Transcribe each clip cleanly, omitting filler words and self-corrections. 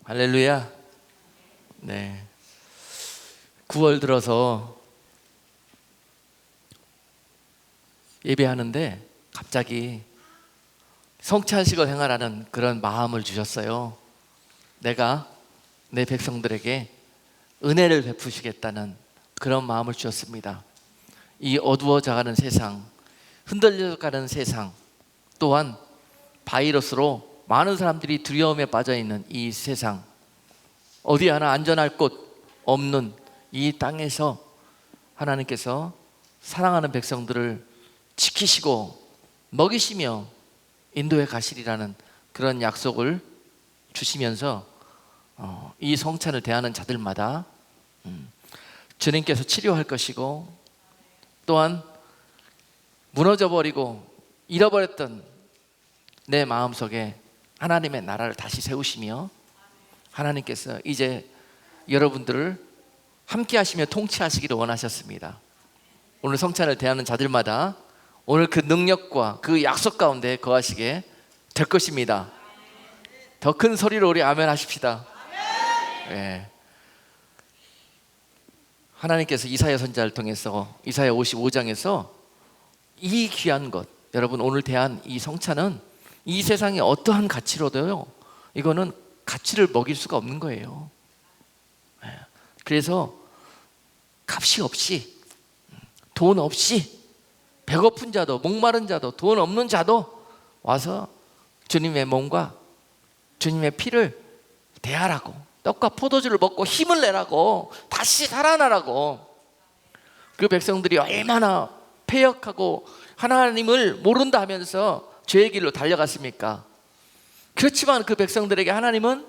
할렐루야. 네. 9월 들어서 예배하는데 갑자기 성찬식을 행하라는 그런 마음을 주셨어요. 내가 내 백성들에게 은혜를 베푸시겠다는 그런 마음을 주셨습니다. 이 어두워져가는 세상, 흔들려가는 세상, 또한 바이러스로 많은 사람들이 두려움에 빠져있는 이 세상, 어디 하나 안전할 곳 없는 이 땅에서 하나님께서 사랑하는 백성들을 지키시고 먹이시며 인도에 가시리라는 그런 약속을 주시면서 이 성찬을 대하는 자들마다 주님께서 치료할 것이고, 또한 무너져버리고 잃어버렸던 내 마음속에 하나님의 나라를 다시 세우시며, 하나님께서 이제 여러분들을 함께 하시며 통치하시기를 원하셨습니다. 오늘 성찬을 대하는 자들마다 오늘 그 능력과 그 약속 가운데 거하시게 될 것입니다. 더 큰 소리로 우리 아멘 하십시다. 네. 하나님께서 이사야 선지자를 통해서 이사야 55장에서 이 귀한 것, 여러분 오늘 대한 이 성찬은 이 세상에 어떠한 가치로도요, 이거는 가치를 먹일 수가 없는 거예요. 그래서 값이 없이, 돈 없이, 배고픈 자도 목마른 자도 돈 없는 자도 와서 주님의 몸과 주님의 피를 대하라고, 떡과 포도주를 먹고 힘을 내라고, 다시 살아나라고. 그 백성들이 얼마나 패역하고 하나님을 모른다 하면서 죄의 길로 달려갔습니까? 그렇지만 그 백성들에게 하나님은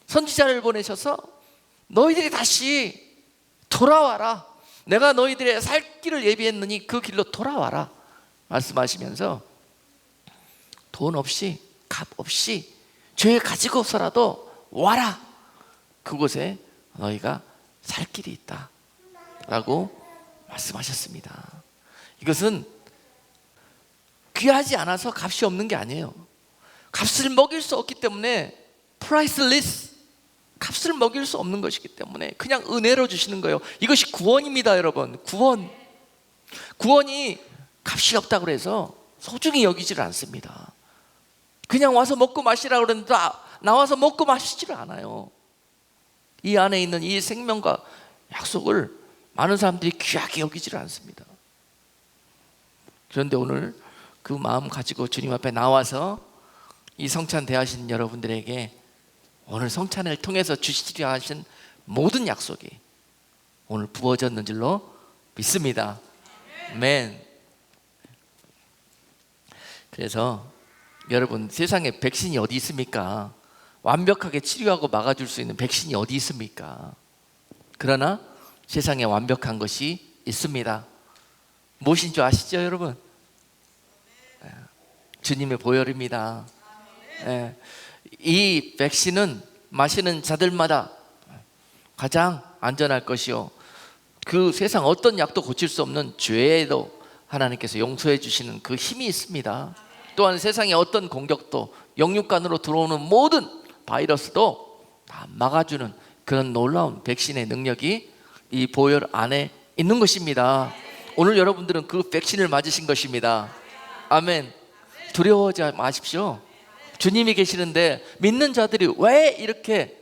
선지자를 보내셔서 너희들이 다시 돌아와라, 내가 너희들의 살 길을 예비했느니 그 길로 돌아와라 말씀하시면서 돈 없이 값 없이 죄 가지고 없어라도 와라, 그곳에 너희가 살 길이 있다 라고 말씀하셨습니다. 이것은 귀하지 않아서 값이 없는 게 아니에요. 값을 먹일 수 없기 때문에, priceless, 값을 먹일 수 없는 것이기 때문에 그냥 은혜로 주시는 거예요. 이것이 구원입니다. 여러분, 구원이 값이 없다고 해서 소중히 여기지를 않습니다. 그냥 와서 먹고 마시라고 그러는데 나와서 먹고 마시지를 않아요. 이 안에 있는 이 생명과 약속을 많은 사람들이 귀하게 여기지를 않습니다. 그런데 오늘 그 마음 가지고 주님 앞에 나와서 이 성찬 대하신 여러분들에게 오늘 성찬을 통해서 주시리라 하신 모든 약속이 오늘 부어졌는 줄로 믿습니다. 아멘. 그래서 여러분, 세상에 백신이 어디 있습니까? 완벽하게 치료하고 막아줄 수 있는 백신이 어디 있습니까? 그러나 세상에 완벽한 것이 있습니다. 무엇인 줄 아시죠, 여러분? 주님의 보혈입니다. 이 백신은 마시는 자들마다 가장 안전할 것이요, 그 세상 어떤 약도 고칠 수 없는 죄에도 하나님께서 용서해 주시는 그 힘이 있습니다. 또한 세상의 어떤 공격도, 영육간으로 들어오는 모든 바이러스도 다 막아주는 그런 놀라운 백신의 능력이 이 보혈 안에 있는 것입니다. 오늘 여러분들은 그 백신을 맞으신 것입니다. 아멘. 두려워하지 마십시오. 주님이 계시는데 믿는 자들이 왜 이렇게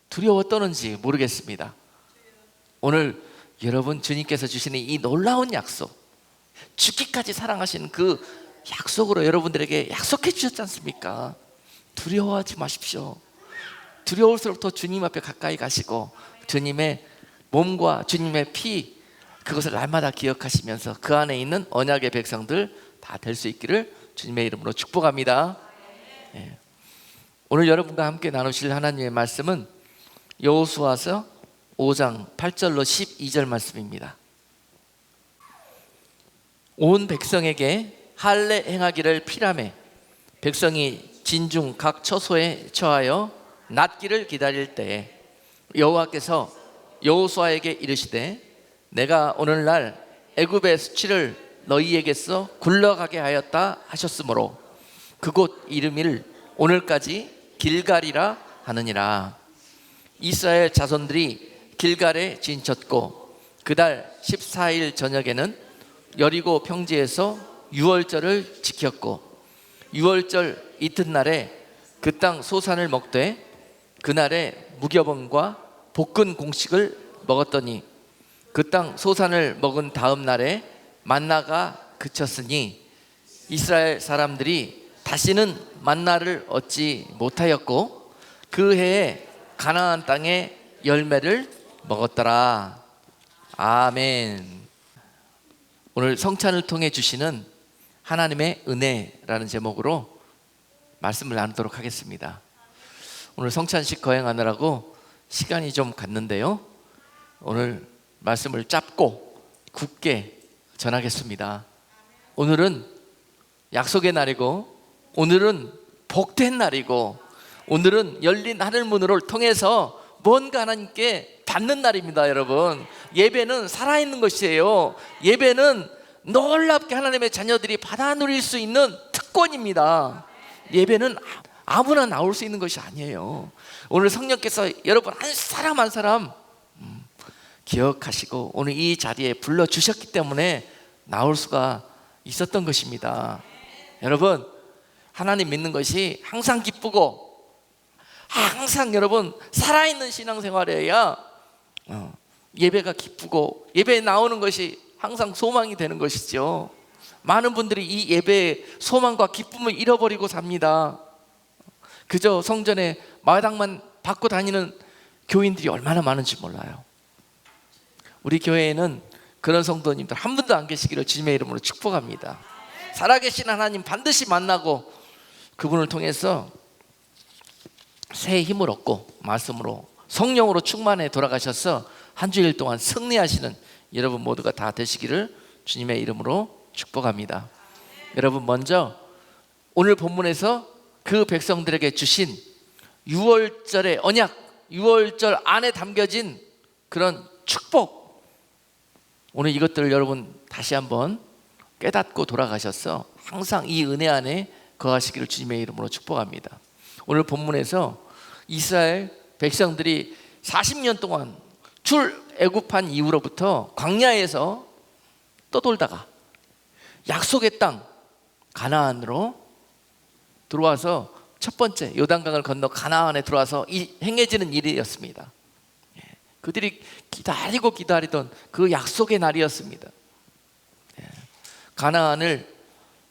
두려워 떠는지 모르겠습니다. 오늘 여러분, 주님께서 주시는 이 놀라운 약속, 죽기까지 사랑하시는 그 약속으로 여러분들에게 약속해 주셨지 않습니까? 두려워하지 마십시오. 두려울수록 더 주님 앞에 가까이 가시고 주님의 몸과 주님의 피, 그것을 날마다 기억하시면서 그 안에 있는 언약의 백성들 다 될 수 있기를 주님의 이름으로 축복합니다. 오늘 여러분과 함께 나누실 하나님의 말씀은 여호수아서 5장 8절로 12절 말씀입니다. 온 백성에게 할례 행하기를 피라매 백성이 진중 각 처소에 처하여 낫기를 기다릴 때에 여호와께서 여호수아에게 이르시되 내가 오늘날 애굽의 수치를 너희에게서 굴러가게 하였다 하셨으므로 그곳 이름을 오늘까지 길갈이라 하느니라. 이스라엘 자손들이 길갈에 진쳤고 그달 14일 저녁에는 여리고 평지에서 유월절을 지켰고 유월절 이튿날에 그 땅 소산을 먹되 그날에 무교범과 볶은 공식을 먹었더니 그 땅 소산을 먹은 다음 날에 만나가 그쳤으니 이스라엘 사람들이 다시는 만나를 얻지 못하였고 그 해에 가나안 땅의 열매를 먹었더라. 아멘. 오늘 성찬을 통해 주시는 하나님의 은혜라는 제목으로 말씀을 나누도록 하겠습니다. 오늘 성찬식 거행하느라고 시간이 좀 갔는데요, 오늘 말씀을 짧고 굳게 전하겠습니다. 오늘은 약속의 날이고 오늘은 복된 날이고 오늘은 열린 하늘문을 통해서 뭔가 하나님께 받는 날입니다. 여러분, 예배는 살아있는 것이에요. 예배는 놀랍게 하나님의 자녀들이 받아 누릴 수 있는 특권입니다. 예배는 아무나 나올 수 있는 것이 아니에요. 오늘 성령께서 여러분 한 사람 한 사람 기억하시고 오늘 이 자리에 불러주셨기 때문에 나올 수가 있었던 것입니다. 여러분, 하나님 믿는 것이 항상 기쁘고 항상 여러분 살아있는 신앙생활이어야 예배가 기쁘고 예배에 나오는 것이 항상 소망이 되는 것이죠. 많은 분들이 이 예배의 소망과 기쁨을 잃어버리고 삽니다. 그저 성전에 마당만 받고 다니는 교인들이 얼마나 많은지 몰라요. 우리 교회에는 그런 성도님들 한 분도 안 계시기를 주님의 이름으로 축복합니다. 살아계신 하나님 반드시 만나고 그분을 통해서 새 힘을 얻고 말씀으로 성령으로 충만해 돌아가셔서 한 주일 동안 승리하시는 여러분 모두가 다 되시기를 주님의 이름으로 축복합니다. 여러분, 먼저 오늘 본문에서 그 백성들에게 주신 유월절의 언약, 유월절 안에 담겨진 그런 축복, 오늘 이것들을 여러분 다시 한번 깨닫고 돌아가셔서 항상 이 은혜 안에 거하시기를 주님의 이름으로 축복합니다. 오늘 본문에서 이스라엘 백성들이 40년 동안 출애굽한 이후로부터 광야에서 떠돌다가 약속의 땅 가나안으로 들어와서 첫 번째 요단강을 건너 가나안에 들어와서 행해지는 일이었습니다. 그들이 기다리고 기다리던 그 약속의 날이었습니다. 가나안을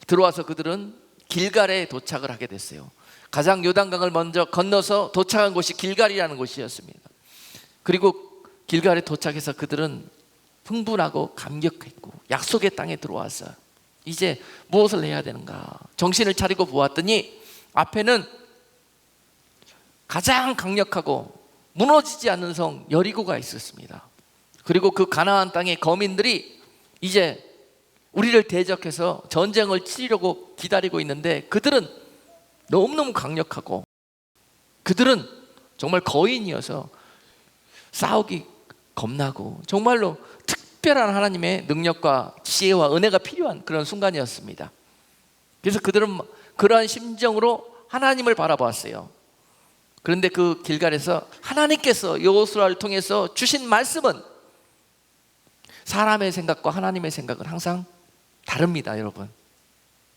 들어와서 그들은 길갈에 도착을 하게 됐어요. 가장 요단강을 먼저 건너서 도착한 곳이 길갈이라는 곳이었습니다. 그리고 길갈에 도착해서 그들은 흥분하고 감격했고 약속의 땅에 들어와서 이제 무엇을 해야 되는가 정신을 차리고 보았더니 앞에는 가장 강력하고 무너지지 않는 성 여리고가 있었습니다. 그리고 그 가나안 땅의 거민들이 이제 우리를 대적해서 전쟁을 치려고 기다리고 있는데 그들은 너무너무 강력하고 그들은 정말 거인이어서 싸우기 겁나고 정말로 특별한 하나님의 능력과 지혜와 은혜가 필요한 그런 순간이었습니다. 그래서 그들은 그러한 심정으로 하나님을 바라보았어요. 그런데 그 길갈에서 하나님께서 여호수아를 통해서 주신 말씀은 사람의 생각과 하나님의 생각은 항상 다릅니다. 여러분,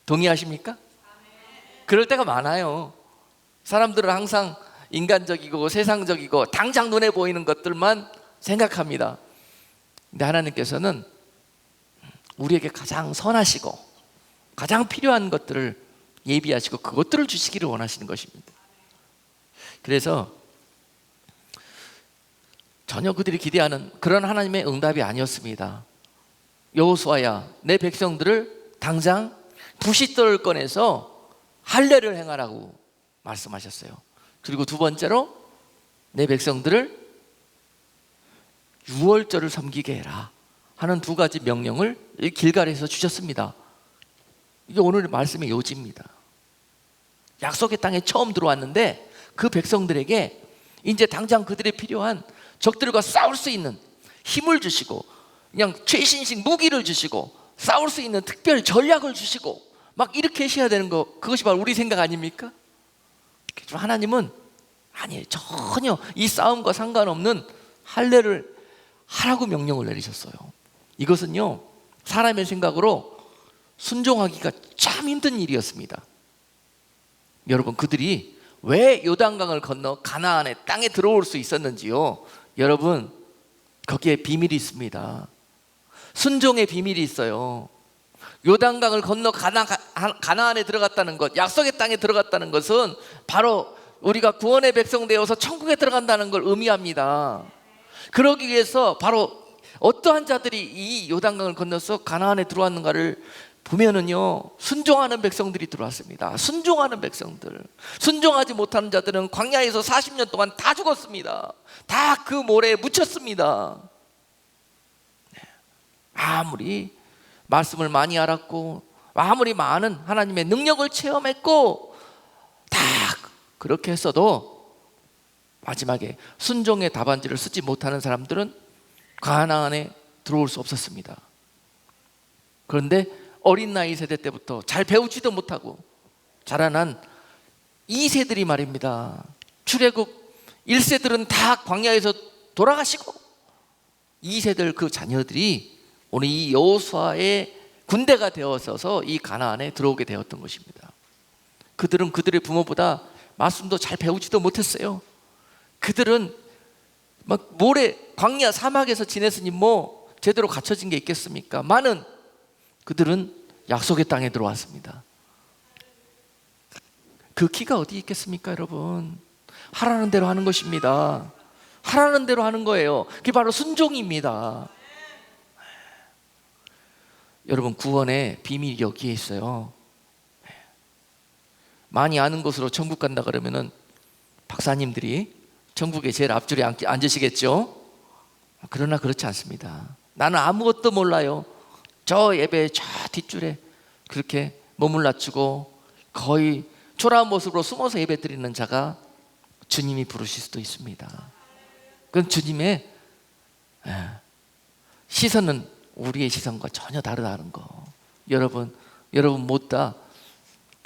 동의하십니까? 그럴 때가 많아요. 사람들은 항상 인간적이고 세상적이고 당장 눈에 보이는 것들만 생각합니다. 근데 하나님께서는 우리에게 가장 선하시고 가장 필요한 것들을 예비하시고 그것들을 주시기를 원하시는 것입니다. 그래서 전혀 그들이 기대하는 그런 하나님의 응답이 아니었습니다. 여호수아야, 내 백성들을 당장 부싯돌을 꺼내서 할례를 행하라고 말씀하셨어요. 그리고 두 번째로 내 백성들을 유월절을 섬기게 해라 하는 두 가지 명령을 길갈에서 주셨습니다. 이게 오늘 말씀의 요지입니다. 약속의 땅에 처음 들어왔는데 그 백성들에게 이제 당장 그들이 필요한 적들과 싸울 수 있는 힘을 주시고 그냥 최신식 무기를 주시고 싸울 수 있는 특별 전략을 주시고 막 이렇게 하셔야 되는 거, 그것이 바로 우리 생각 아닙니까? 하나님은 아니에요. 전혀 이 싸움과 상관없는 할례를 하라고 명령을 내리셨어요. 이것은요, 사람의 생각으로 순종하기가 참 힘든 일이었습니다. 여러분, 그들이 왜 요단강을 건너 가나안의 땅에 들어올 수 있었는지요, 여러분, 거기에 비밀이 있습니다. 순종의 비밀이 있어요. 요단강을 건너 가나안에 들어갔다는 것, 약속의 땅에 들어갔다는 것은 바로 우리가 구원의 백성 되어서 천국에 들어간다는 걸 의미합니다. 그러기 위해서 바로 어떠한 자들이 이 요단강을 건너서 가나안에 들어왔는가를 보면은요, 순종하는 백성들이 들어왔습니다. 순종하는 백성들. 순종하지 못하는 자들은 광야에서 40년 동안 다 죽었습니다. 다 그 모래에 묻혔습니다. 아무리 말씀을 많이 알았고, 아무리 많은 하나님의 능력을 체험했고, 다 그렇게 했어도 마지막에 순종의 답안지를 쓰지 못하는 사람들은 가나안에 들어올 수 없었습니다. 그런데 어린 나이 세대 때부터 잘 배우지도 못하고 자라난 2세들이 말입니다. 출애굽 1세들은 다 광야에서 돌아가시고 2세들 그 자녀들이 오늘 이 여호수아의 군대가 되어서 이 가나안에 들어오게 되었던 것입니다. 그들은 그들의 부모보다 말씀도 잘 배우지도 못했어요. 그들은 막 모래 광야 사막에서 지냈으니 뭐 제대로 갖춰진 게 있겠습니까? 많은 그들은 약속의 땅에 들어왔습니다. 그 키가 어디 있겠습니까, 여러분? 하라는 대로 하는 것입니다. 하라는 대로 하는 거예요. 그게 바로 순종입니다. 여러분, 구원의 비밀이 여기에 있어요. 많이 아는 곳으로 천국 간다 그러면은 박사님들이 천국에 제일 앞줄에 앉으시겠죠? 그러나 그렇지 않습니다. 나는 아무것도 몰라요. 저 예배 저 뒷줄에 그렇게 몸을 낮추고 거의 초라한 모습으로 숨어서 예배 드리는 자가 주님이 부르실 수도 있습니다. 그건 주님의 시선은 우리의 시선과 전혀 다르다는 거. 여러분 모두 다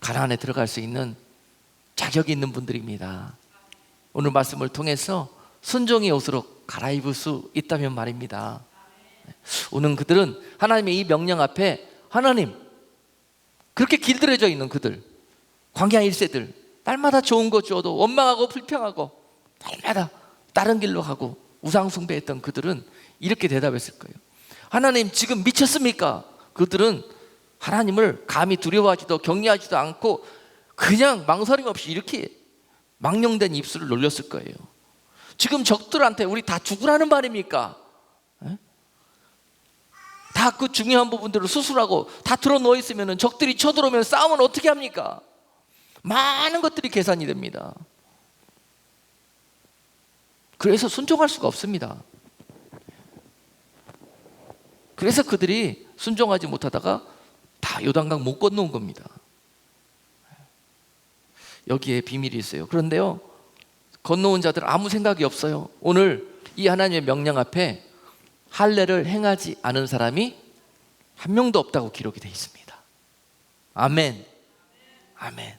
가나안에 들어갈 수 있는 자격이 있는 분들입니다. 오늘 말씀을 통해서 순종의 옷으로 갈아입을 수 있다면 말입니다. 오늘 그들은 하나님의 이 명령 앞에, 하나님 그렇게 길들여져 있는 그들, 광야 1세들, 날마다 좋은 거 줘도 원망하고 불평하고 날마다 다른 길로 가고 우상 숭배했던 그들은 이렇게 대답했을 거예요. 하나님 지금 미쳤습니까? 그들은 하나님을 감히 두려워하지도 경외하지도 않고 그냥 망설임 없이 이렇게 망령된 입술을 놀렸을 거예요. 지금 적들한테 우리 다 죽으라는 말입니까? 다 그 중요한 부분들을 수술하고 다 들어놓여 있으면 적들이 쳐들어오면 싸움은 어떻게 합니까? 많은 것들이 계산이 됩니다. 그래서 순종할 수가 없습니다. 그래서 그들이 순종하지 못하다가 다 요단강 못 건너온 겁니다. 여기에 비밀이 있어요. 그런데요, 건너온 자들은 아무 생각이 없어요. 오늘 이 하나님의 명령 앞에 할례를 행하지 않은 사람이 한 명도 없다고 기록이 되어 있습니다. 아멘. 아멘.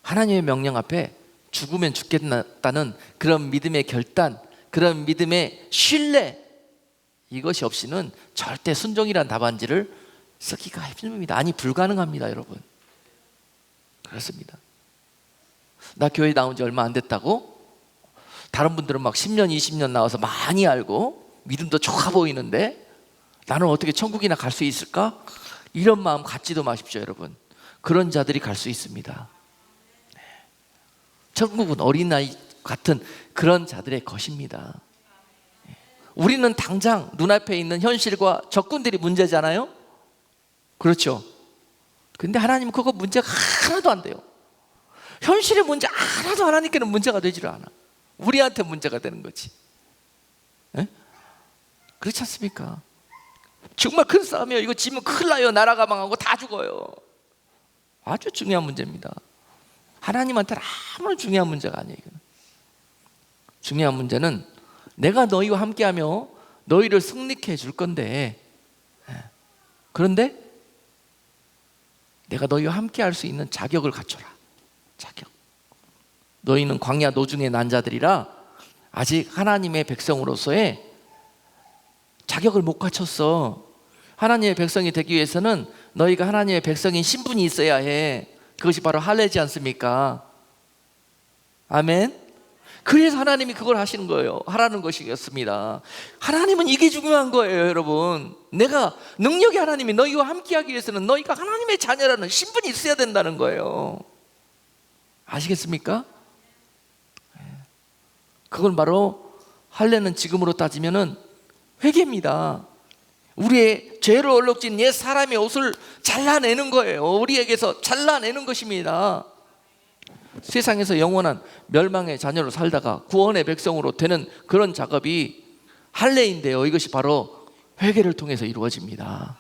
하나님의 명령 앞에 죽으면 죽겠다는 그런 믿음의 결단, 그런 믿음의 신뢰, 이것이 없이는 절대 순종이란 답안지를 쓰기가 힘듭니다. 아니 불가능합니다, 여러분. 그렇습니다. 나 교회 나온 지 얼마 안 됐다고? 다른 분들은 막 10년, 20년 나와서 많이 알고 믿음도 좋아 보이는데 나는 어떻게 천국이나 갈 수 있을까? 이런 마음 갖지도 마십시오, 여러분. 그런 자들이 갈 수 있습니다. 천국은 어린아이 같은 그런 자들의 것입니다. 우리는 당장 눈앞에 있는 현실과 적군들이 문제잖아요. 그렇죠? 근데 하나님은 그거 문제가 하나도 안 돼요. 현실의 문제 하나도 하나님께는 문제가 되지를 않아. 우리한테 문제가 되는 거지. 에? 그렇지 않습니까? 정말 큰 싸움이에요. 이거 지면 큰일 나요. 나라가 망하고 다 죽어요. 아주 중요한 문제입니다. 하나님한테는 아무런 중요한 문제가 아니에요. 중요한 문제는 내가 너희와 함께하며 너희를 승리케 해줄 건데, 그런데 내가 너희와 함께할 수 있는 자격을 갖춰라. 자격. 너희는 광야 노중의 난 자들이라 아직 하나님의 백성으로서의 자격을 못 갖췄어. 하나님의 백성이 되기 위해서는 너희가 하나님의 백성인 신분이 있어야 해. 그것이 바로 할례지 않습니까? 아멘. 그래서 하나님이 그걸 하시는 거예요. 하라는 것이었습니다. 하나님은 이게 중요한 거예요, 여러분. 내가 능력의 하나님이 너희와 함께하기 위해서는 너희가 하나님의 자녀라는 신분이 있어야 된다는 거예요. 아시겠습니까? 그건 바로 할례는 지금으로 따지면은 회개입니다. 우리의 죄로 얼룩진 옛 사람의 옷을 잘라내는 거예요. 우리에게서 잘라내는 것입니다. 세상에서 영원한 멸망의 자녀로 살다가 구원의 백성으로 되는 그런 작업이 할례인데요, 이것이 바로 회개를 통해서 이루어집니다.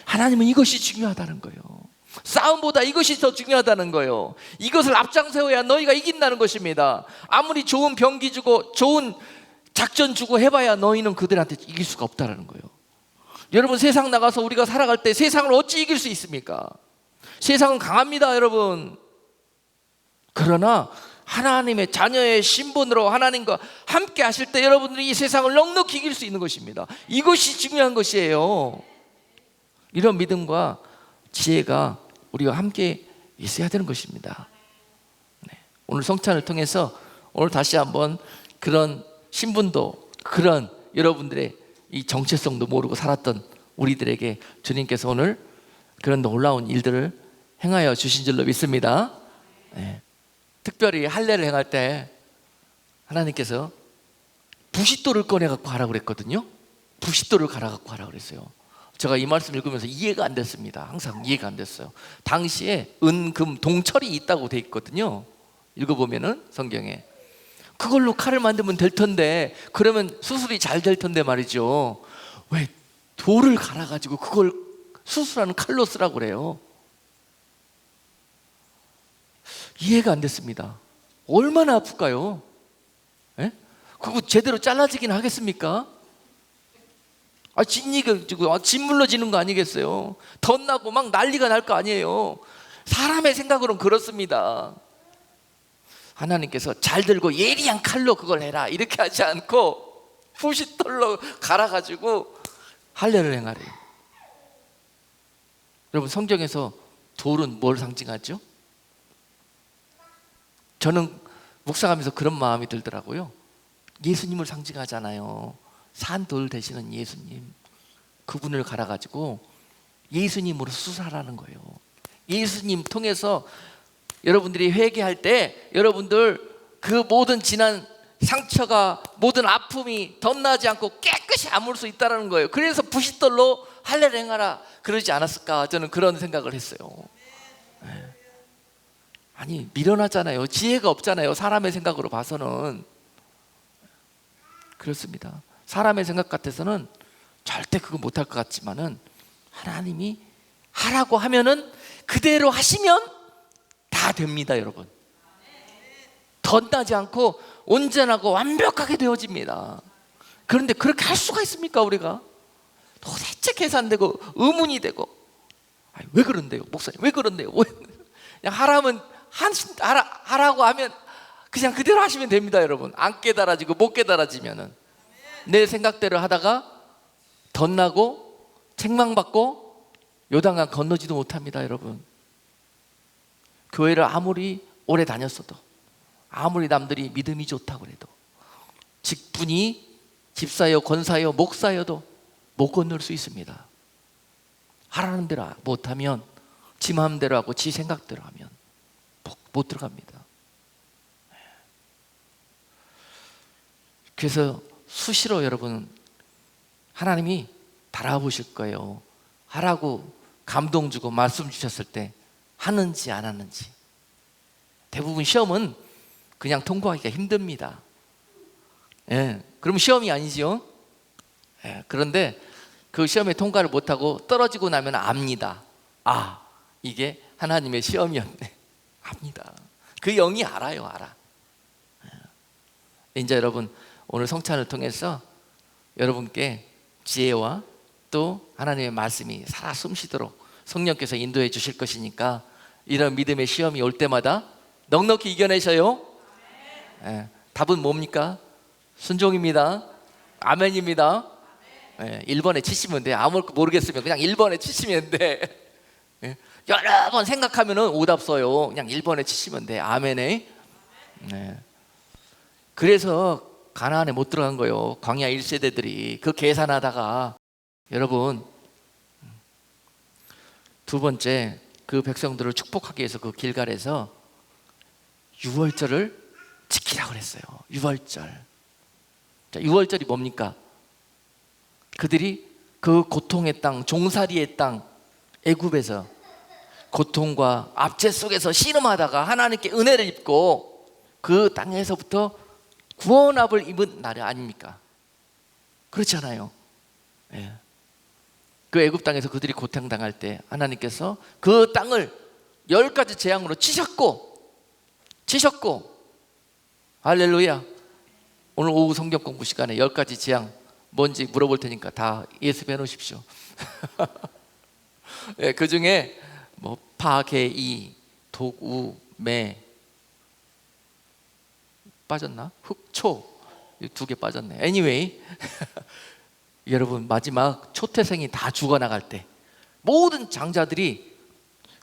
하나님은 이것이 중요하다는 거예요. 싸움보다 이것이 더 중요하다는 거예요. 이것을 앞장세워야 너희가 이긴다는 것입니다. 아무리 좋은 병기 주고 좋은 작전 주고 해봐야 너희는 그들한테 이길 수가 없다는 거예요. 여러분, 세상 나가서 우리가 살아갈 때 세상을 어찌 이길 수 있습니까? 세상은 강합니다, 여러분. 그러나 하나님의 자녀의 신분으로 하나님과 함께 하실 때 여러분들이 이 세상을 넉넉히 이길 수 있는 것입니다. 이것이 중요한 것이에요. 이런 믿음과 지혜가 우리와 함께 있어야 되는 것입니다. 오늘 성찬을 통해서 오늘 다시 한번 그런 신분도, 그런 여러분들의 이 정체성도 모르고 살았던 우리들에게 주님께서 오늘 그런 놀라운 일들을 행하여 주신 줄로 믿습니다. 특별히 할례를 행할 때 하나님께서 부싯돌을 꺼내갖고 하라고 그랬거든요. 부싯돌을 갈아갖고 하라고 그랬어요. 제가 이 말씀 읽으면서 이해가 안 됐습니다. 항상 이해가 안 됐어요. 당시에 은, 금, 동철이 있다고 돼 있거든요. 읽어보면은 성경에 그걸로 칼을 만들면 될 텐데, 그러면 수술이 잘 될 텐데 말이죠. 왜 돌을 갈아가지고 그걸 수술하는 칼로 쓰라고 그래요? 이해가 안 됐습니다. 얼마나 아플까요? 그거 제대로 잘라지긴 하겠습니까? 진 물러지는 거 아니겠어요? 덧나고 막 난리가 날 거 아니에요. 사람의 생각으로는 그렇습니다. 하나님께서 잘 들고 예리한 칼로 그걸 해라 이렇게 하지 않고 부싯돌로 갈아가지고 할례를 행하래요. 여러분, 성경에서 돌은 뭘 상징하죠? 저는 묵상하면서 그런 마음이 들더라고요. 예수님을 상징하잖아요. 산돌 되시는 예수님, 그분을 갈아가지고 예수님으로 수술하라는 거예요. 예수님 통해서 여러분들이 회개할 때 여러분들 그 모든 지난 상처가, 모든 아픔이 덧나지 않고 깨끗이 아물 수 있다는 거예요. 그래서 부싯돌로 할례를 행하라 그러지 않았을까, 저는 그런 생각을 했어요. 아니, 미련하잖아요. 지혜가 없잖아요. 사람의 생각으로 봐서는. 그렇습니다. 사람의 생각 같아서는 절대 그거 못할 것 같지만은 하나님이 하라고 하면은 그대로 하시면 다 됩니다, 여러분. 덧나지 않고 온전하고 완벽하게 되어집니다. 그런데 그렇게 할 수가 있습니까, 우리가? 도대체 계산되고 의문이 되고, 아니, 왜 그런데요, 목사님? 왜 그런데요? 그냥 하라고 하면 그냥 그대로 하시면 됩니다, 여러분. 안 깨달아지고 못 깨달아지면은 내 생각대로 하다가 덧나고 책망받고 요단강 건너지도 못합니다, 여러분. 교회를 아무리 오래 다녔어도, 아무리 남들이 믿음이 좋다고 해도, 직분이 집사여 권사여 목사여도 못 건널 수 있습니다. 하라는 대로 못하면, 지 마음대로 하고 지 생각대로 하면 못 들어갑니다. 그래서 수시로 여러분, 하나님이 달아보실 거예요. 하라고 감동 주고 말씀 주셨을 때 하는지 안 하는지. 대부분 시험은 그냥 통과하기가 힘듭니다. 그럼 시험이 아니죠. 그런데 그 시험에 통과를 못하고 떨어지고 나면 압니다. 아, 이게 하나님의 시험이었네. 압니다. 그 영이 알아요, 알아. 이제 여러분, 오늘 성찬을 통해서 여러분께 지혜와 또 하나님의 말씀이 살아 숨쉬도록 성령께서 인도해 주실 것이니까 이런 믿음의 시험이 올 때마다 넉넉히 이겨내셔요. 예, 답은 뭡니까? 순종입니다. 아멘입니다. 예, 1번에 치시면 돼. 아무것도 모르겠으면 그냥 1번에 치시면 돼. 예, 여러 번 생각하면은 오답 써요. 그냥 1번에 치시면 돼. 아멘에. 네. 그래서 가나안에 못 들어간 거예요. 광야 1세대들이 그 계산하다가. 여러분, 두 번째, 그 백성들을 축복하기 위해서 그 길갈에서 유월절을 지키라고 그랬어요. 유월절. 자, 유월절이 뭡니까? 그들이 그 고통의 땅, 종살이의 땅, 애굽에서 고통과 압제 속에서 씨름하다가 하나님께 은혜를 입고 그 땅에서부터 구원합을 입은 날 아닙니까? 그렇잖아요. 예. 그 애굽 땅에서 그들이 고통당할 때 하나님께서 그 땅을 10가지 재앙으로 치셨고 할렐루야. 오늘 오후 성경 공부 시간에 10가지 재앙 뭔지 물어볼 테니까 다 예습해 놓으십시오. 예, 그 중에 뭐 파괴이, 독우, 매 빠졌나? 흑초 이 2개 빠졌네. Anyway, 여러분 마지막 초태생이 다 죽어나갈 때 모든 장자들이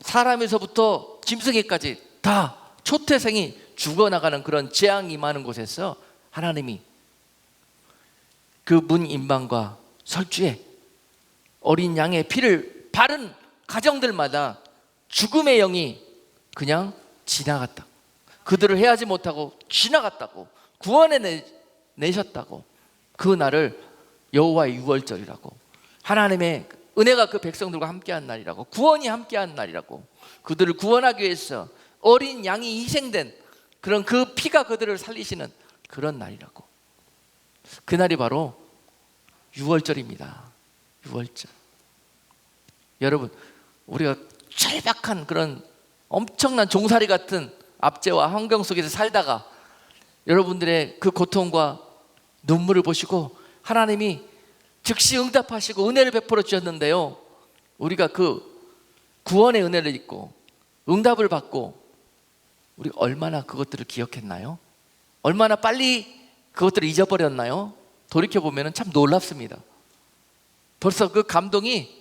사람에서부터 짐승에까지 다 초태생이 죽어나가는 그런 재앙이 임하는 곳에서 하나님이 그 문인방과 설주에 어린 양의 피를 바른 가정들마다 죽음의 영이 그냥 지나갔다. 그들을 해하지 못하고 지나갔다고, 구원해 내셨다고. 그 날을 여호와의 유월절이라고, 하나님의 은혜가 그 백성들과 함께한 날이라고, 구원이 함께한 날이라고, 그들을 구원하기 위해서 어린 양이 희생된 그런 그 피가 그들을 살리시는 그런 날이라고. 그날이 바로 유월절입니다. 유월절. 여러분, 우리가 절박한 그런 엄청난 종살이 같은 압제와 환경 속에서 살다가 여러분들의 그 고통과 눈물을 보시고 하나님이 즉시 응답하시고 은혜를 베풀어 주셨는데요, 우리가 그 구원의 은혜를 입고 응답을 받고 우리 얼마나 그것들을 기억했나요? 얼마나 빨리 그것들을 잊어버렸나요? 돌이켜보면 참 놀랍습니다. 벌써 그 감동이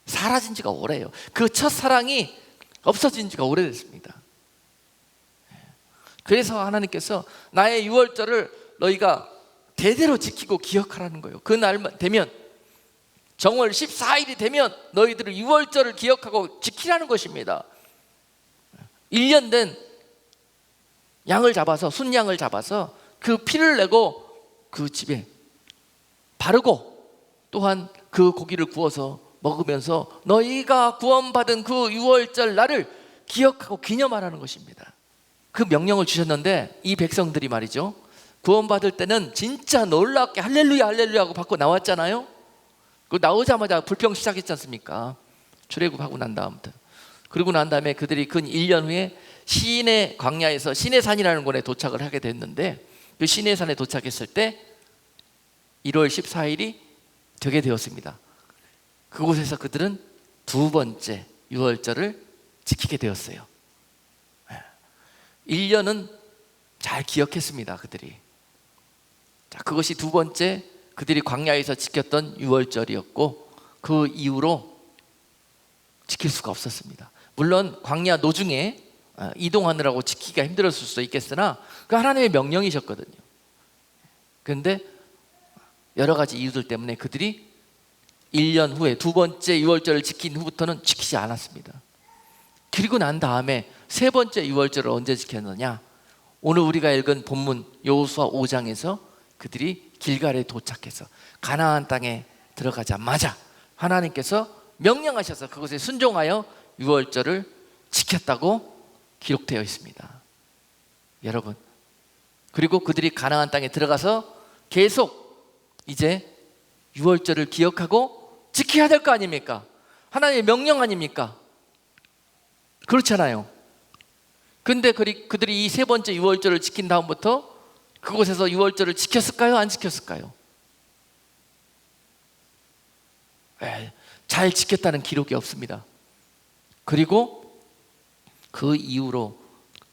사라진 지가 오래요. 그 첫사랑이 없어진 지가 오래됐습니다. 그래서 하나님께서 나의 유월절을 너희가 대대로 지키고 기억하라는 거예요. 그 날 되면, 정월 14일이 되면 너희들은 유월절을 기억하고 지키라는 것입니다. 1년 된 양을 잡아서, 순양을 잡아서 그 피를 내고 그 집에 바르고, 또한 그 고기를 구워서 먹으면서 너희가 구원받은 그 유월절 날을 기억하고 기념하라는 것입니다. 그 명령을 주셨는데 이 백성들이 말이죠, 구원받을 때는 진짜 놀랍게 할렐루야 할렐루야 하고 받고 나왔잖아요. 그 나오자마자 불평 시작했지 않습니까? 출애굽하고 난 다음부터. 그러고 난 다음에 그들이 근 1년 후에 시내 광야에서 시내산이라는 곳에 도착을 하게 됐는데, 그 시내산에 도착했을 때 1월 14일이 되게 되었습니다. 그곳에서 그들은 두 번째 유월절을 지키게 되었어요. 1년은 잘 기억했습니다, 그들이. 자, 그것이 두 번째 그들이 광야에서 지켰던 유월절이었고, 그 이후로 지킬 수가 없었습니다. 물론 광야 노중에 이동하느라고 지키기가 힘들었을 수도 있겠으나 그 하나님의 명령이셨거든요. 그런데 여러 가지 이유들 때문에 그들이 1년 후에 두 번째 유월절을 지킨 후부터는 지키지 않았습니다. 그리고 난 다음에 세 번째 유월절을 언제 지켰느냐? 오늘 우리가 읽은 본문 여호수아 5장에서 그들이 길갈에 도착해서 가나안 땅에 들어가자마자 하나님께서 명령하셔서 그것에 순종하여 유월절을 지켰다고 기록되어 있습니다. 여러분, 그리고 그들이 가나안 땅에 들어가서 계속 이제 유월절을 기억하고 지켜야 될 거 아닙니까? 하나님의 명령 아닙니까? 그렇잖아요. 근데 그들이 이 세 번째 유월절을 지킨 다음부터 그곳에서 유월절을 지켰을까요? 안 지켰을까요? 잘 지켰다는 기록이 없습니다. 그리고 그 이후로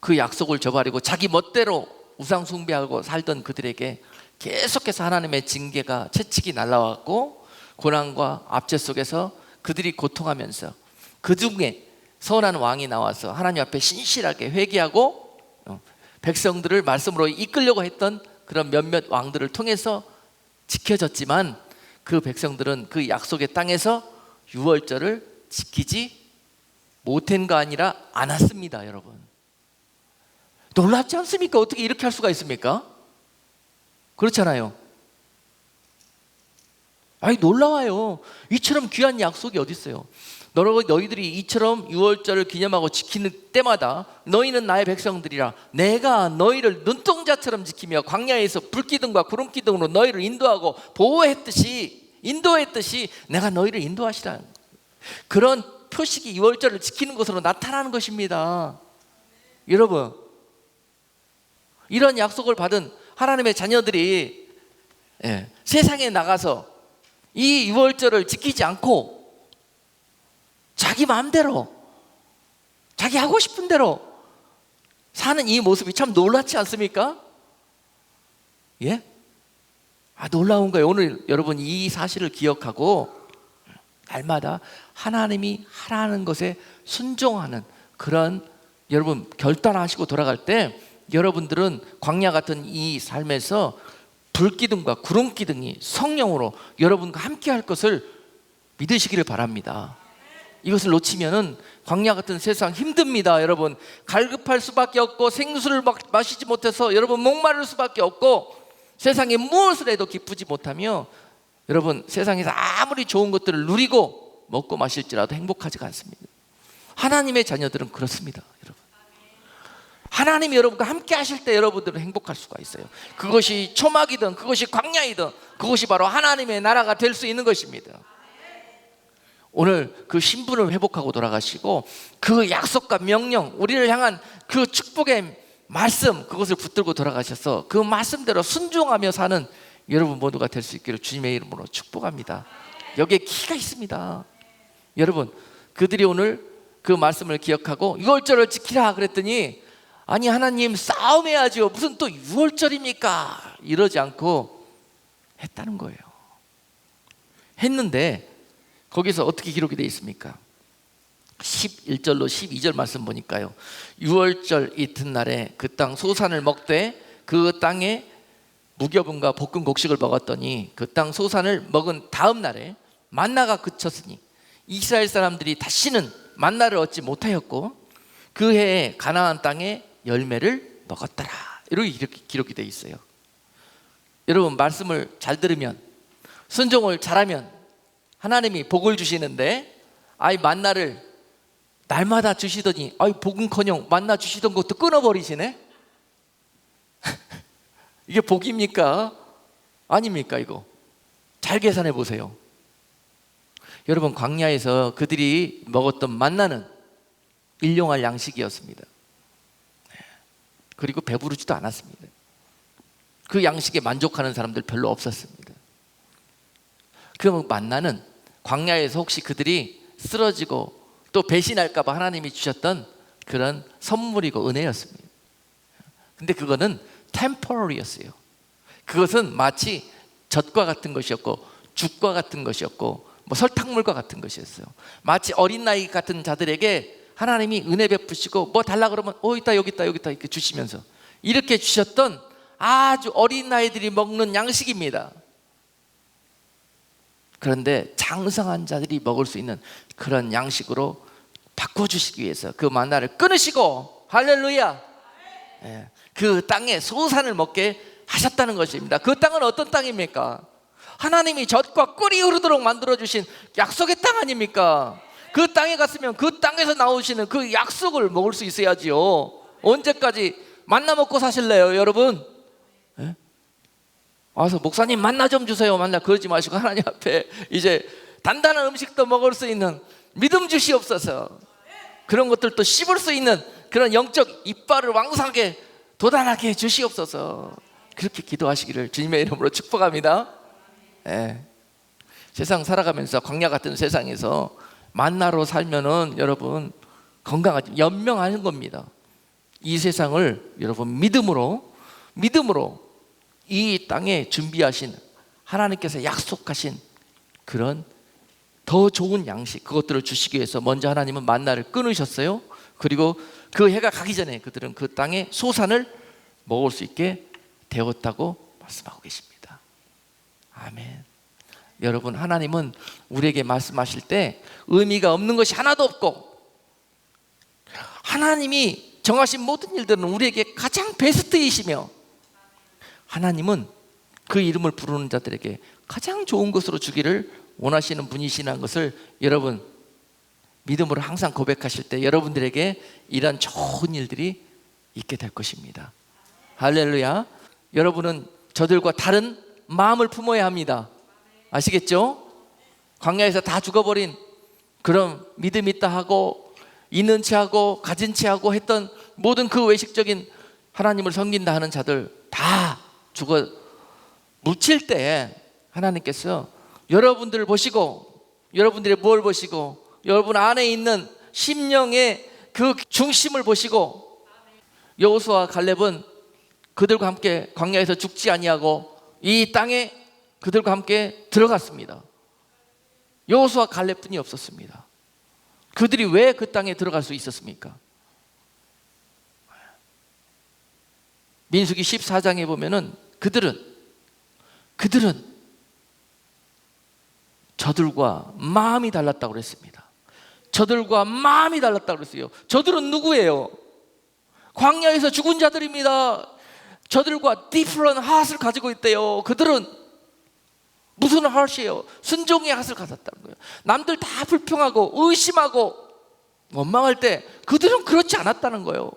그 약속을 저버리고 자기 멋대로 우상 숭배하고 살던 그들에게 계속해서 하나님의 징계가 채찍이 날라왔고 고난과 압제 속에서 그들이 고통하면서 그 중에 선한 왕이 나와서 하나님 앞에 신실하게 회개하고 백성들을 말씀으로 이끌려고 했던 그런 몇몇 왕들을 통해서 지켜졌지만 그 백성들은 그 약속의 땅에서 유월절을 지키지 못한 거 아니라 않았습니다. 여러분, 놀랍지 않습니까? 어떻게 이렇게 할 수가 있습니까? 그렇잖아요. 아니, 놀라워요. 이처럼 귀한 약속이 어디 있어요? 너희들이 이처럼 유월절을 기념하고 지키는 때마다 너희는 나의 백성들이라 내가 너희를 눈동자처럼 지키며 광야에서 불기둥과 구름기둥으로 너희를 인도하고 보호했듯이 내가 너희를 인도하시라. 그런 표식이 유월절을 지키는 것으로 나타나는 것입니다. 여러분, 이런 약속을 받은 하나님의 자녀들이 세상에 나가서 이 유월절을 지키지 않고 자기 마음대로 자기 하고 싶은 대로 사는 이 모습이 참 놀랍지 않습니까? 예? 놀라운 거예요. 오늘 여러분 이 사실을 기억하고 날마다 하나님이 하라는 것에 순종하는 그런 여러분 결단하시고 돌아갈 때 여러분들은 광야 같은 이 삶에서 불기둥과 구름기둥이 성령으로 여러분과 함께 할 것을 믿으시기를 바랍니다. 이것을 놓치면은 광야 같은 세상 힘듭니다. 여러분, 갈급할 수밖에 없고 생수를 마시지 못해서 여러분 목마를 수밖에 없고 세상에 무엇을 해도 기쁘지 못하며 여러분 세상에서 아무리 좋은 것들을 누리고 먹고 마실지라도 행복하지가 않습니다. 하나님의 자녀들은 그렇습니다. 여러분, 하나님이 여러분과 함께 하실 때 여러분들은 행복할 수가 있어요. 그것이 초막이든 그것이 광야이든 그것이 바로 하나님의 나라가 될 수 있는 것입니다. 오늘 그 신분을 회복하고 돌아가시고 그 약속과 명령, 우리를 향한 그 축복의 말씀, 그것을 붙들고 돌아가셔서 그 말씀대로 순종하며 사는 여러분 모두가 될 수 있기를 주님의 이름으로 축복합니다. 여기에 키가 있습니다. 여러분, 그들이 오늘 그 말씀을 기억하고 유월절을 지키라 그랬더니 아니 하나님 싸움해야죠, 무슨 또 유월절입니까? 이러지 않고 했다는 거예요. 했는데 거기서 어떻게 기록이 되어 있습니까? 11절로 12절 말씀 보니까요, 유월절 이튿날에 그 땅 소산을 먹되 그 땅에 무교분과 볶은 곡식을 먹었더니 그 땅 소산을 먹은 다음 날에 만나가 그쳤으니 이스라엘 사람들이 다시는 만나를 얻지 못하였고 그 해에 가나안 땅에 열매를 먹었더라. 이렇게 기록이 되어 있어요. 여러분, 말씀을 잘 들으면, 순종을 잘하면 하나님이 복을 주시는데 만나를 날마다 주시더니 복은커녕 만나 주시던 것도 끊어버리시네. 이게 복입니까? 아닙니까? 이거 잘 계산해 보세요. 여러분, 광야에서 그들이 먹었던 만나는 일용할 양식이었습니다. 그리고 배부르지도 않았습니다. 그 양식에 만족하는 사람들 별로 없었습니다. 그 만나는 광야에서 혹시 그들이 쓰러지고 또 배신할까 봐 하나님이 주셨던 그런 선물이고 은혜였습니다. 근데 그거는 템포러리였어요. 그것은 마치 젖과 같은 것이었고 죽과 같은 것이었고 설탕물과 같은 것이었어요. 마치 어린 나이 같은 자들에게 하나님이 은혜 베푸시고 달라 그러면 있다 여기 있다 이렇게 주시면서 이렇게 주셨던 아주 어린 아이들이 먹는 양식입니다. 그런데 장성한 자들이 먹을 수 있는 그런 양식으로 바꿔주시기 위해서 그 만나를 끊으시고, 할렐루야, 그 땅에 소산을 먹게 하셨다는 것입니다. 그 땅은 어떤 땅입니까? 하나님이 젖과 꿀이 흐르도록 만들어주신 약속의 땅 아닙니까? 그 땅에 갔으면 그 땅에서 나오시는 그 약속을 먹을 수 있어야지요. 언제까지 만나 먹고 사실래요, 여러분? 와서 목사님 만나 좀 주세요, 만나 그러지 마시고 하나님 앞에 이제 단단한 음식도 먹을 수 있는 믿음 주시옵소서. 그런 것들도 씹을 수 있는 그런 영적 이빨을 왕성하게 돋아나게 주시옵소서. 그렇게 기도하시기를 주님의 이름으로 축복합니다. 세상 살아가면서 광야 같은 세상에서 만나로 살면은 여러분 건강하지, 연명하는 겁니다. 이 세상을 여러분 믿음으로 믿음으로 이 땅에 준비하신 하나님께서 약속하신 그런 더 좋은 양식, 그것들을 주시기 위해서 먼저 하나님은 만나를 끊으셨어요. 그리고 그 해가 가기 전에 그들은 그 땅의 소산을 먹을 수 있게 되었다고 말씀하고 계십니다. 아멘. 여러분, 하나님은 우리에게 말씀하실 때 의미가 없는 것이 하나도 없고, 하나님이 정하신 모든 일들은 우리에게 가장 베스트이시며, 하나님은 그 이름을 부르는 자들에게 가장 좋은 것으로 주기를 원하시는 분이시라는 것을 여러분 믿음으로 항상 고백하실 때 여러분들에게 이런 좋은 일들이 있게 될 것입니다. 할렐루야. 여러분은 저들과 다른 마음을 품어야 합니다. 아시겠죠? 광야에서 다 죽어버린 그런 믿음 있다 하고 있는 채 하고 가진 채 하고 했던 모든 그 외식적인 하나님을 섬긴다 하는 자들 다 죽어 묻힐 때 하나님께서 여러분들을 보시고, 여러분들의 뭘 보시고, 여러분 안에 있는 심령의 그 중심을 보시고, 여호수아와 갈렙은 그들과 함께 광야에서 죽지 아니하고 이 땅에 그들과 함께 들어갔습니다. 여호수아 갈렙뿐이 없었습니다. 그들이 왜 그 땅에 들어갈 수 있었습니까? 민수기 14장에 보면은 그들은 저들과 마음이 달랐다고 그랬습니다. 저들과 마음이 달랐다고 그랬어요. 저들은 누구예요? 광야에서 죽은 자들입니다. 저들과 different heart을 가지고 있대요. 그들은 무슨 heart이에요? 순종의 heart을 가졌다는 거예요. 남들 다 불평하고 의심하고 원망할 때 그들은 그렇지 않았다는 거예요.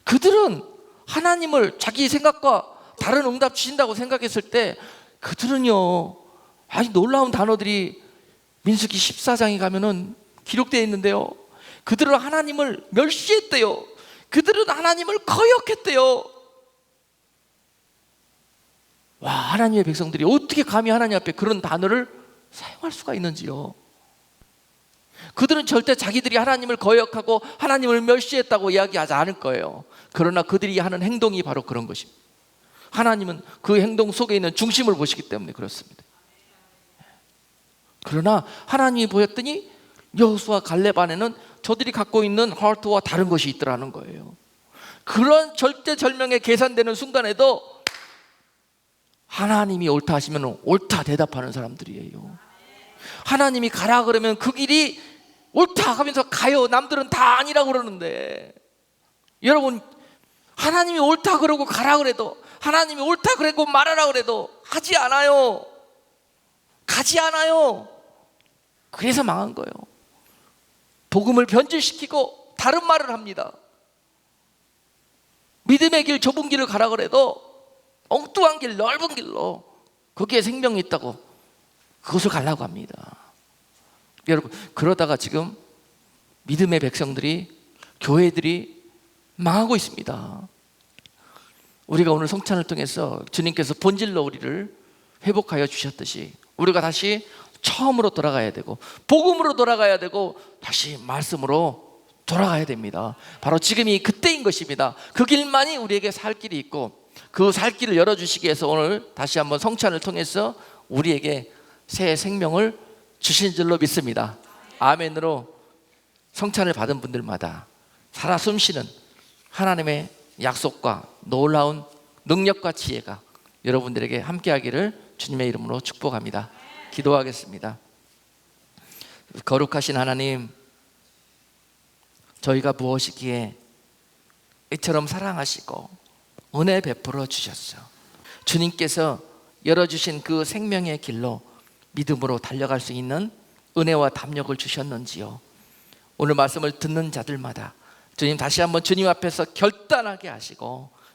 그들은 하나님을 자기 생각과 다른 응답 주신다고 생각했을 때 그들은요, 아주 놀라운 단어들이 민수기 14장에 가면은 기록되어 있는데요, 그들은 하나님을 멸시했대요. 그들은 하나님을 거역했대요. 와, 하나님의 백성들이 어떻게 감히 하나님 앞에 그런 단어를 사용할 수가 있는지요. 그들은 절대 자기들이 하나님을 거역하고 하나님을 멸시했다고 이야기하지 않을 거예요. 그러나 그들이 하는 행동이 바로 그런 것입니다. 하나님은 그 행동 속에 있는 중심을 보시기 때문에 그렇습니다. 그러나 하나님이 보였더니 여호수아 갈렙 안에는 저들이 갖고 있는 하트와 다른 것이 있더라는 거예요. 그런 절대절명에 계산되는 순간에도 하나님이 옳다 하시면 옳다 대답하는 사람들이에요. 하나님이 가라 그러면 그 길이 옳다 하면서 가요. 남들은 다 아니라고 그러는데, 여러분, 하나님이 옳다 그러고 가라 그래도, 하나님이 옳다 그러고 말하라 그래도 하지 않아요. 가지 않아요. 그래서 망한 거예요. 복음을 변질시키고 다른 말을 합니다. 믿음의 길, 좁은 길을 가라 그래도 엉뚱한 길, 넓은 길로, 거기에 생명이 있다고 그것을 가려고 합니다. 여러분, 그러다가 지금 믿음의 백성들이, 교회들이 망하고 있습니다. 우리가 오늘 성찬을 통해서 주님께서 본질로 우리를 회복하여 주셨듯이 우리가 다시 처음으로 돌아가야 되고, 복음으로 돌아가야 되고, 다시 말씀으로 돌아가야 됩니다. 바로 지금이 그때인 것입니다. 그 길만이 우리에게 살 길이 있고, 그 살 길을 열어주시기 위해서 오늘 다시 한번 성찬을 통해서 우리에게 새 생명을 주신 줄로 믿습니다. 아멘으로 성찬을 받은 분들마다 살아 숨쉬는 하나님의 약속과 놀라운 능력과 지혜가 여러분들에게 함께하기를 주님의 이름으로 축복합니다. 기도하겠습니다. 거룩하신 하나님, 저희가 무엇이기에 이처럼 사랑하시고 은혜 베풀어 주셨어. 주님께서 열어주신 그 생명의 길로 믿음으로 달려갈 수 있는 은혜와 담력을 주셨는지요. 오늘 말씀을 듣는 자들마다 주님 다시 한번 주님 앞에서 결단하게 하시고